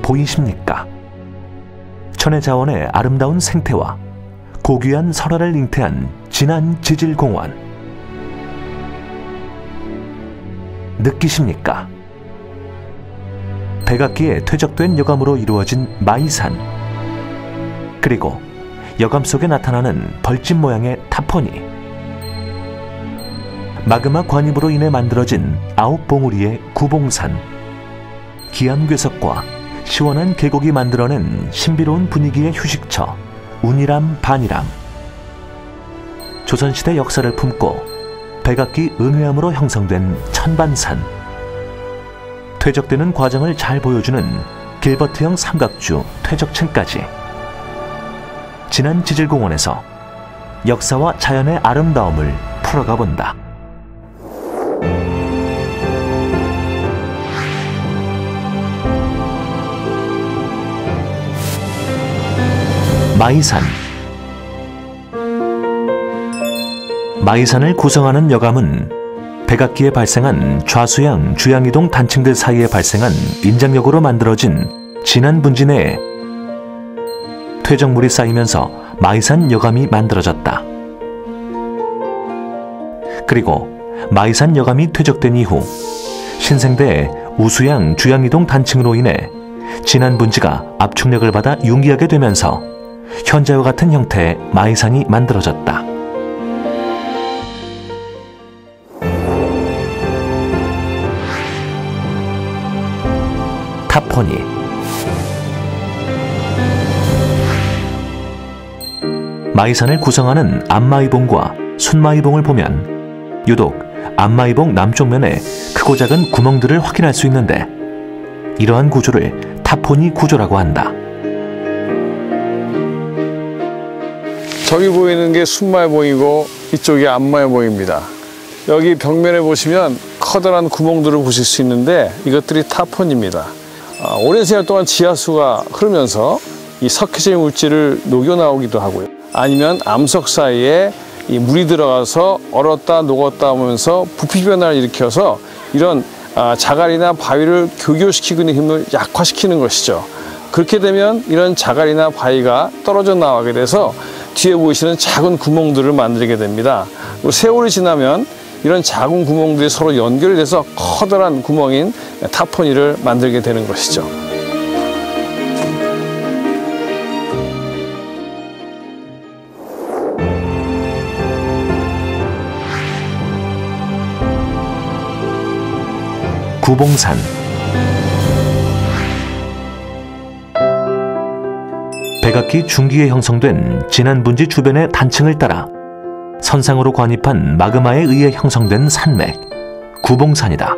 보이십니까? 천혜 자원의 아름다운 생태와 고귀한 설화를 잉태한 진안 지질공원. 느끼십니까? 백악기에 퇴적된 여감으로 이루어진 마이산, 그리고 여감 속에 나타나는 벌집 모양의 타포니, 마그마 관입으로 인해 만들어진 9봉우리의 구봉산, 기암괴석과 시원한 계곡이 만들어낸 신비로운 분위기의 휴식처 운이람 반이람. 조선시대 역사를 품고 백악기 은회암으로 형성된 천반산, 퇴적되는 과정을 잘 보여주는 길버트형 삼각주 퇴적층까지. 진안 지질공원에서 역사와 자연의 아름다움을 풀어가 본다. 마이산. 마이산을 구성하는 여감은 백악기에 발생한 좌수양, 주양이동 단층들 사이에 발생한 인장력으로 만들어진 진안 분지 내에 퇴적물이 쌓이면서 마이산 여감이 만들어졌다. 그리고 마이산 여감이 퇴적된 이후 신생대의 우수양, 주양이동 단층으로 인해 진안 분지가 압축력을 받아 융기하게 되면서 현재와 같은 형태의 마이산이 만들어졌다. 타포니. 마이산을 구성하는 앞마이봉과 순마이봉을 보면 유독 앞마이봉 남쪽 면에 크고 작은 구멍들을 확인할 수 있는데, 이러한 구조를 타포니 구조라고 한다. 저기 보이는 게 순마이봉이고 이쪽이 앞마이봉입니다. 여기 벽면에 보시면 커다란 구멍들을 보실 수 있는데 이것들이 타포니입니다. 오랜 시간 동안 지하수가 흐르면서 이 석회질 물질을 녹여 나오기도 하고요. 아니면 암석 사이에 이 물이 들어가서 얼었다 녹았다 하면서 부피 변화를 일으켜서 이런 자갈이나 바위를 교교시키고 있는 힘을 약화시키는 것이죠. 그렇게 되면 이런 자갈이나 바위가 떨어져 나가게 돼서 뒤에 보이시는 작은 구멍들을 만들게 됩니다. 그리고 세월이 지나면 이런 작은 구멍들이 서로 연결돼서 커다란 구멍인 타포니를 만들게 되는 것이죠. 구봉산. 백악기 중기에 형성된 진안 분지 주변의 단층을 따라 선상으로 관입한 마그마에 의해 형성된 산맥, 구봉산이다.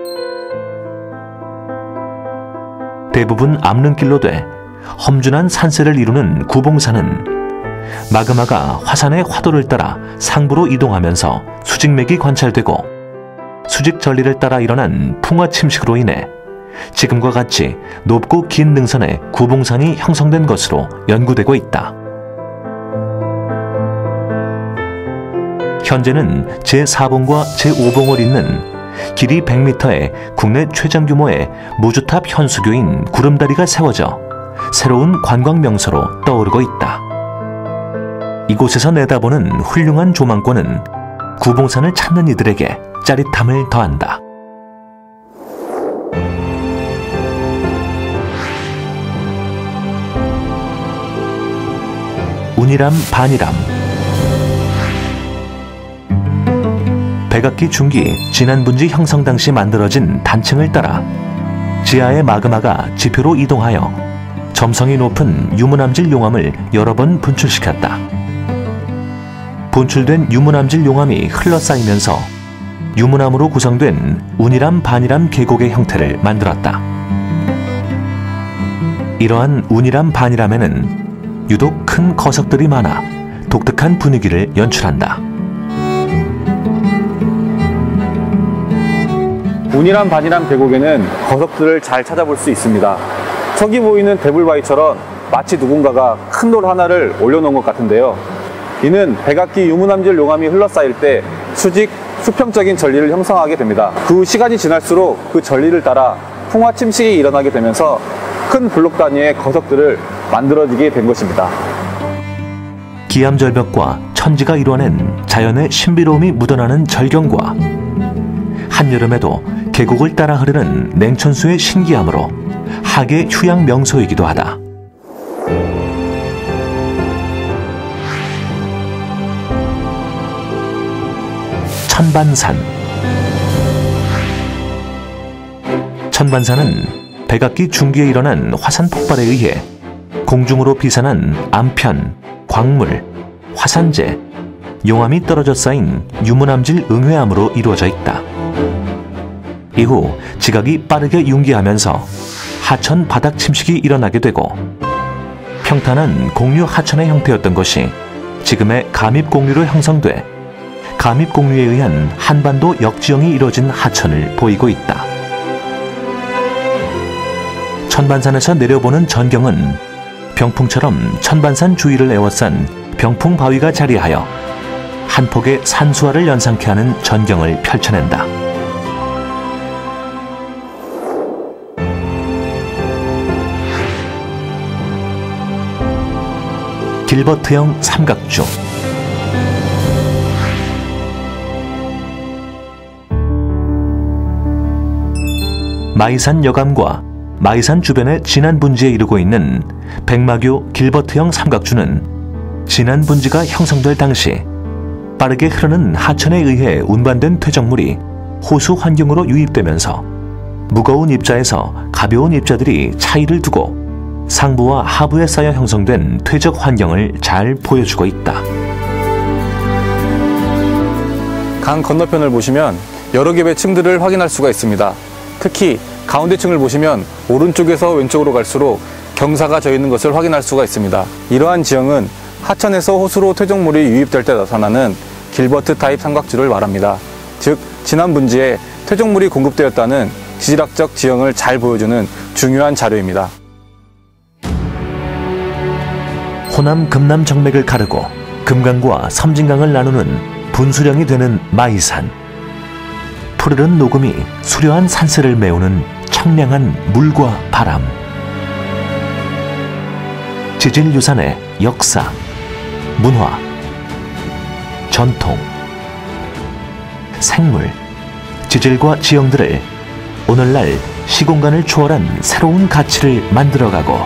대부분 암릉길로 돼 험준한 산세를 이루는 구봉산은 마그마가 화산의 화도를 따라 상부로 이동하면서 수직맥이 관찰되고 수직 전리를 따라 일어난 풍화 침식으로 인해 지금과 같이 높고 긴 능선에 구봉산이 형성된 것으로 연구되고 있다. 현재는 제4봉과 제5봉을 잇는 길이 100m의 국내 최장 규모의 무주탑 현수교인 구름다리가 세워져 새로운 관광 명소로 떠오르고 있다. 이곳에서 내다보는 훌륭한 조망권은 구봉산을 찾는 이들에게 짜릿함을 더한다. 운이람 반이람. 백악기 중기 진안 분지 형성 당시 만들어진 단층을 따라 지하의 마그마가 지표로 이동하여 점성이 높은 유문암질 용암을 여러 번 분출시켰다. 분출된 유문암질 용암이 흘러쌓이면서 유문암으로 구성된 운이람 반이람 계곡의 형태를 만들었다. 이러한 운이람 반이람에는 유독 큰 거석들이 많아 독특한 분위기를 연출한다. 운이람 반이람 계곡에는 거석들을 잘 찾아볼 수 있습니다. 저기 보이는 대불바위처럼 마치 누군가가 큰 돌 하나를 올려놓은 것 같은데요. 이는 백악기 유문암질 용암이 흘러쌓일 때 수직, 수평적인 전리를 형성하게 됩니다. 그 시간이 지날수록 그 전리를 따라 풍화 침식이 일어나게 되면서 큰 블록 단위의 거석들을 만들어지게 된 것입니다. 기암절벽과 천지가 이뤄낸 자연의 신비로움이 묻어나는 절경과 한여름에도 계곡을 따라 흐르는 냉천수의 신기함으로 학예 휴양 명소이기도 하다. 천반산. 천반산은 백악기 중기에 일어난 화산 폭발에 의해 공중으로 비산한 암편, 광물, 화산재, 용암이 떨어져 쌓인 유문암질 응회암으로 이루어져 있다. 이후 지각이 빠르게 융기하면서 하천 바닥 침식이 일어나게 되고 평탄한 공류 하천의 형태였던 것이 지금의 감입공류로 형성돼 감입공류에 의한 한반도 역지형이 이뤄진 하천을 보이고 있다. 천반산에서 내려보는 전경은 병풍처럼 천반산 주위를 에워싼 병풍바위가 자리하여 한 폭의 산수화를 연상케 하는 전경을 펼쳐낸다. 길버트형 삼각주. 마이산 여감과 마이산 주변의 진안 분지에 이르고 있는 백마교 길버트형 삼각주는 진안 분지가 형성될 당시 빠르게 흐르는 하천에 의해 운반된 퇴적물이 호수 환경으로 유입되면서 무거운 입자에서 가벼운 입자들이 차이를 두고 상부와 하부에 쌓여 형성된 퇴적 환경을 잘 보여주고 있다. 강 건너편을 보시면 여러 개의 층들을 확인할 수가 있습니다. 특히 가운데 층을 보시면 오른쪽에서 왼쪽으로 갈수록 경사가 져 있는 것을 확인할 수가 있습니다. 이러한 지형은 하천에서 호수로 퇴적물이 유입될 때 나타나는 길버트 타입 삼각주를 말합니다. 즉 진안 분지에 퇴적물이 공급되었다는 지질학적 지형을 잘 보여주는 중요한 자료입니다. 호남 금남 정맥을 가르고 금강과 섬진강을 나누는 분수령이 되는 마이산. 푸르른 녹음이 수려한 산세를 메우는 청량한 물과 바람. 지질유산의 역사, 문화, 전통, 생물, 지질과 지형들을 오늘날 시공간을 초월한 새로운 가치를 만들어가고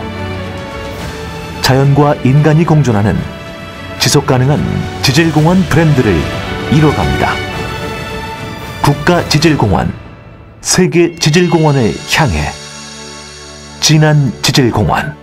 자연과 인간이 공존하는 지속가능한 지질공원 브랜드를 이뤄갑니다. 국가지질공원, 세계지질공원을 향해 진안지질공원.